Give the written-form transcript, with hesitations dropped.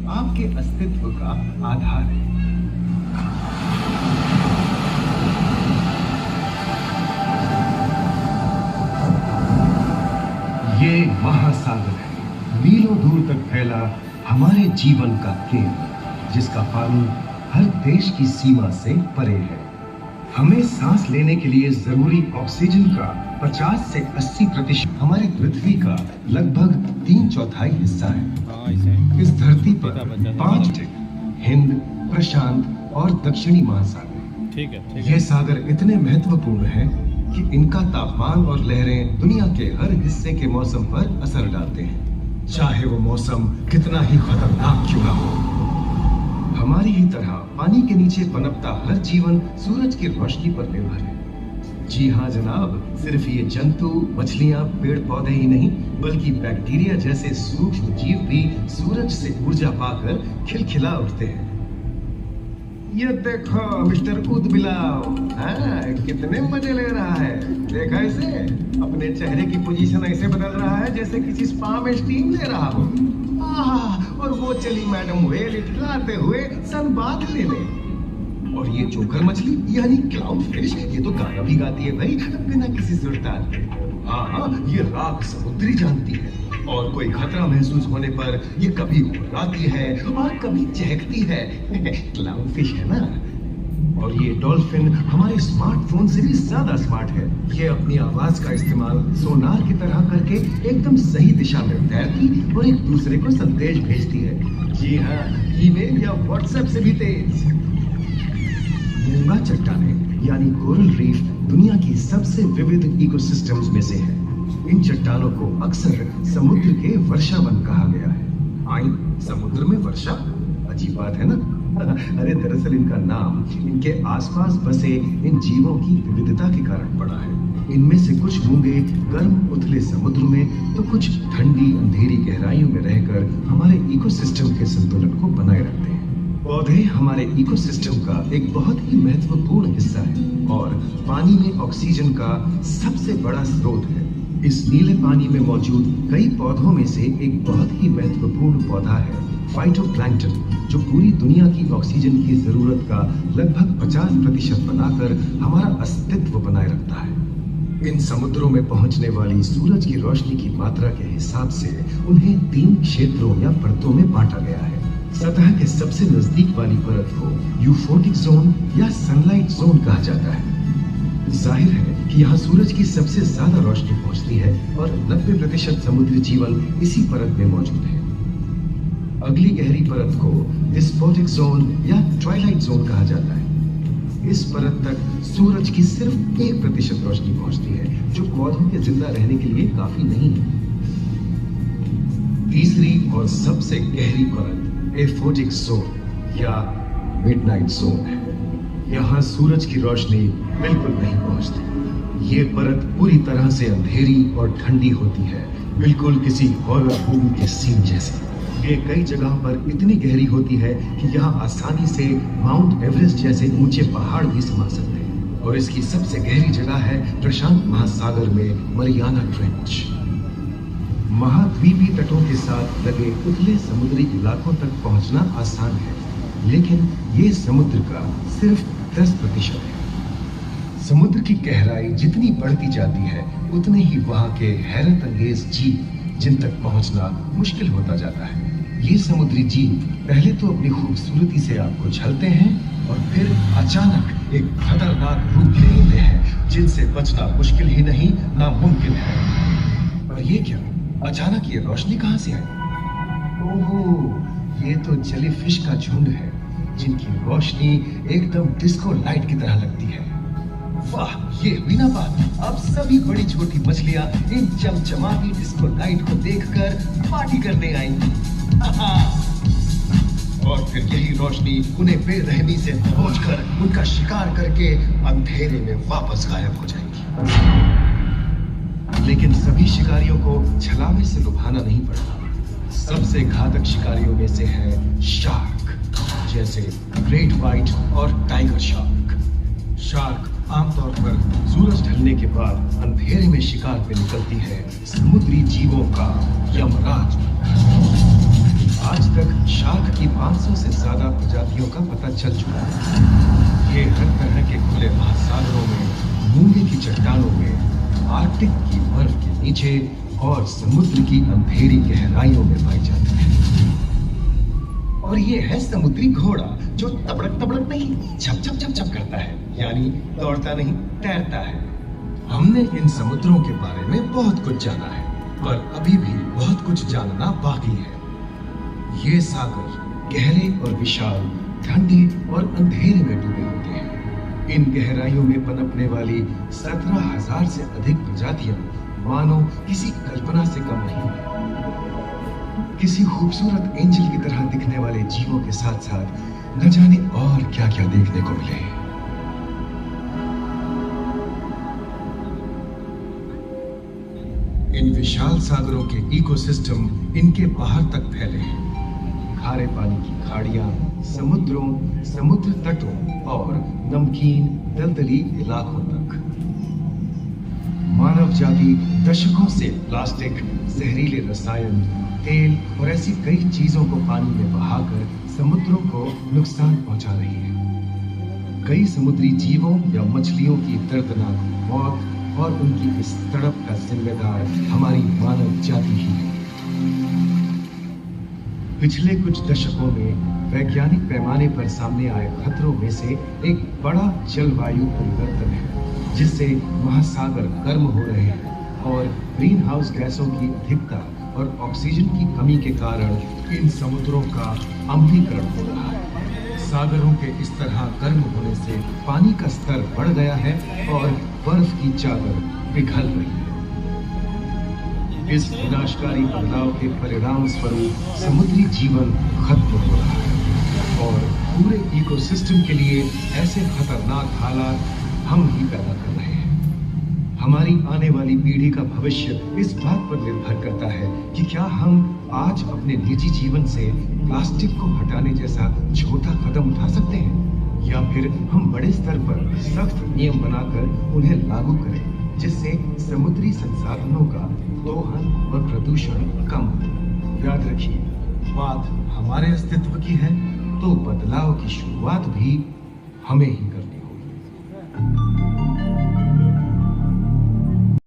आपके अस्तित्व का आधार है। ये महासागर है, मीलों दूर तक फैला हमारे जीवन का केंद्र, जिसका पानी हर देश की सीमा से परे है। हमें सांस लेने के लिए जरूरी ऑक्सीजन का 50 से 80% हमारी पृथ्वी का लगभग 3/4 हिस्सा है। इस धरती पर 5 हिंद, प्रशांत और दक्षिणी महासागर। ठीक है। ये सागर इतने महत्वपूर्ण हैं कि इनका तापमान और लहरें दुनिया के हर हिस्से के मौसम पर असर डालते हैं, चाहे वो मौसम कितना ही खतरनाक क्यों ना हो। हमारी ही तरह पानी के नीचे पनपता हर जीवन सूरज की रोशनी पर निर्भर है। जी हाँ जनाब, सिर्फ ये जंतु, मछलियाँ, पेड़ पौधे ही नहीं, बल्कि बैक्टीरिया जैसे सूक्ष्म जीव भी सूरज से ऊर्जा पाकर खिलखिला उठते हैं। ये देखो मिस्टर ऊदबिलाव, कितने मजे ले रहा है। देखा इसे, अपने चेहरे की पोजीशन ऐसे बदल रहा है जैसे किसी स्पा में स्टीम ले रहा हो। और वो चली मैडम व्हेल इटलाते हुए सनबाथ लेने। और ये जोकर मछली यानी क्लाउन फिश, ये तो गाना भी गाती है भाई, बिना किसी सुरताल के। हाँ, ये राख समुद्री जानती है, और कोई खतरा महसूस होने पर ये कभी उड़ाती है और कभी चहकती है। क्लाउन फिश है ना। और ये डॉल्फिन हमारे स्मार्टफोन से भी ज्यादा स्मार्ट है। ये अपनी आवाज का इस्तेमाल सोनार की तरह करके एकदम सही दिशा में तैरती और एक दूसरे को संदेश भेजती है। जी हाँ, ईमेल या व्हाट्सएप से भी तेज। मूंगा चट्टानें यानी कोरल रीफ दुनिया की सबसे विविध इकोसिस्टम्स में से है। इन चट्टानों को अक्सर समुद्र के वर्षावन कहा गया है। आई, समुद्र में वर्षा, अजीब बात है ना। अरे दरअसल इनका नाम इनके आसपास बसे इन जीवों की विविधता के कारण पड़ा है। इनमें से कुछ मूंगे गर्म उथले समुद्र में, तो कुछ ठंडी अंधेरी गहराइयों में रहकर हमारे इकोसिस्टम के संतुलन को बनाए रखते हैं। पौधे हमारे इकोसिस्टम का एक बहुत ही महत्वपूर्ण हिस्सा है और पानी में ऑक्सीजन का सबसे बड़ा स्रोत है। इस नीले पानी में मौजूद कई पौधों में से एक बहुत ही महत्वपूर्ण पौधा है फाइटोप्लैंक्टन, जो पूरी दुनिया की ऑक्सीजन की जरूरत का लगभग 50% बनाकर हमारा अस्तित्व बनाए रखता है। इन समुद्रों में पहुंचने वाली सूरज की रोशनी की मात्रा के हिसाब से उन्हें 3 क्षेत्रों या परतों में बांटा गया है। सतह के सबसे नजदीक वाली परत को यूफोटिक जोन या सनलाइट जोन कहा जाता है। जाहिर है कि यहाँ सूरज की सबसे ज्यादा रोशनी पहुंचती है और 90% समुद्री जीवन इसी परत में मौजूद है। अगली गहरी परत को डिस्पोटिक जोन या ट्वाइलाइट जोन कहा जाता है। इस परत तक सूरज की सिर्फ 1% रोशनी पहुंचती है, जो पौधों के जिंदा रहने के लिए काफी नहीं है। तीसरी और सबसे गहरी परत एफोटिक जोन या मिडनाइट जोन है। यहाँ सूरज की रोशनी बिल्कुल नहीं पहुंचती। ये परत पूरी तरह से अंधेरी और ठंडी होती है, बिल्कुल किसी हॉरर मूवी के सीन जैसी। ये कई जगहों पर इतनी गहरी होती है कि यहाँ आसानी से माउंट एवरेस्ट जैसे ऊंचे पहाड़ भी समा सकते हैं। और इसकी सबसे गहरी जगह है प्रशांत महासागर में मरियाना ट्रेंच। महाद्वीपीय तटों के साथ लगे उथले समुद्री इलाकों तक पहुंचना आसान है, लेकिन ये समुद्र का सिर्फ 10% है। समुद्र की गहराई जितनी बढ़ती जाती है, उतने ही वहाँ के हैरत अंगेज जीव जिन तक पहुंचना मुश्किल होता जाता है। ये समुद्री जीव पहले तो अपनी खूबसूरती से आपको झलते हैं और फिर अचानक एक खतरनाक रूप ले लेते हैं, जिनसे बचना मुश्किल ही नहीं, नामुमकिन है। और ये क्या, अचानक ये रोशनी कहाँ से आई? ओहो, ये तो जेलीफिश का झुंड है, जिनकी रोशनी एकदम डिस्को लाइट की तरह लगती है। वाह, ये हुई ना बात। अब सभी बड़ी छोटी मछलियां इन चमचमाती डिस्को लाइट को देखकर पार्टी करने आएंगी। और फिर यही रोशनी उन्हें बेरहमी से दबोचकर उनका शिकार करके अंधेरे में वापस गायब हो जाएगी। लेकिन सभी शिकारियों को छलावे से लुभाना नहीं पड़ता। सबसे घातक शिकारियों में से है शार्क, जैसे ग्रेट व्हाइट और टाइगर शार्क। शार्क आमतौर पर सूरज ढलने के बाद अंधेरे में शिकार पे निकलती है समुद्री जीवों का यमराज। आज तक शार्क चल चुका है। ये हर तरह के खुले महासागरों में, मूंगे की चट्टानों में, आर्कटिक की बर्फ के नीचे और समुद्र की अंधेरी गहराइयों में पाई जाती है। और ये है समुद्री घोड़ा, जो तबड़क तबड़क नहीं, छप छप छप छप करता है, यानी दौड़ता नहीं, तैरता है। हमने इन समुद्रों के बारे में बहुत कुछ जाना है, पर अभी भी बहुत कुछ जानना बाकी है। ये सागर गहरे और विशाल, ठंडे और अंधेरे में डूबे होते हैं। इन गहराइयों में पनपने वाली 17,000 से अधिक प्रजातियां मानो किसी कल्पना से कम नहीं है। किसी खूबसूरत एंजल की तरह दिखने वाले जीवों के साथ साथ न जाने और क्या क्या देखने को मिले। इन विशाल सागरों के इकोसिस्टम इनके बाहर तक फैले हैं। खारे पानी की खाड़ियां, समुद्रों, समुद्र तटों और नमकीन दलदली इलाकों तक। मानव जाति दशकों से प्लास्टिक, जहरीले रसायन, तेल और ऐसी कई चीजों को पानी में बहाकर समुद्रों को नुकसान पहुंचा रही है। कई समुद्री जीवों या मछलियों की दर्दनाक मौत और उनकी इस तड़प का जिम्मेदार हमारी मानव जाति ही है। पिछले कुछ दशकों में वैज्ञानिक पैमाने पर सामने आए खतरों में से एक बड़ा जलवायु परिवर्तन है, जिससे महासागर गर्म हो रहे हैं और ग्रीन हाउस गैसों की अधिकता और ऑक्सीजन की कमी के कारण इन समुद्रों का अम्लीकरण हो रहा है। सागरों के इस तरह गर्म होने से पानी का स्तर बढ़ गया है और बर्फ की चादर पिघल रही है। इस विनाशकारी बदलाव के परिणाम स्वरूप समुद्री जीवन खत्म हो रहा है और पूरे इकोसिस्टम के लिए ऐसे खतरनाक हालात हम ही पैदा कर रहे हैं। हमारी आने वाली पीढ़ी का भविष्य इस बात पर निर्भर करता है कि क्या हम आज अपने निजी जीवन से प्लास्टिक को हटाने जैसा छोटा कदम उठा सकते हैं, या फिर हम बड़े स्तर पर सख्त नियम बनाकर उन्हें लागू करें, जिससे समुद्री संसाधनों का दोहन और प्रदूषण कम हो। याद रखिए, बात हमारे अस्तित्व की है, तो बदलाव की शुरुआत भी हमें ही करनी है।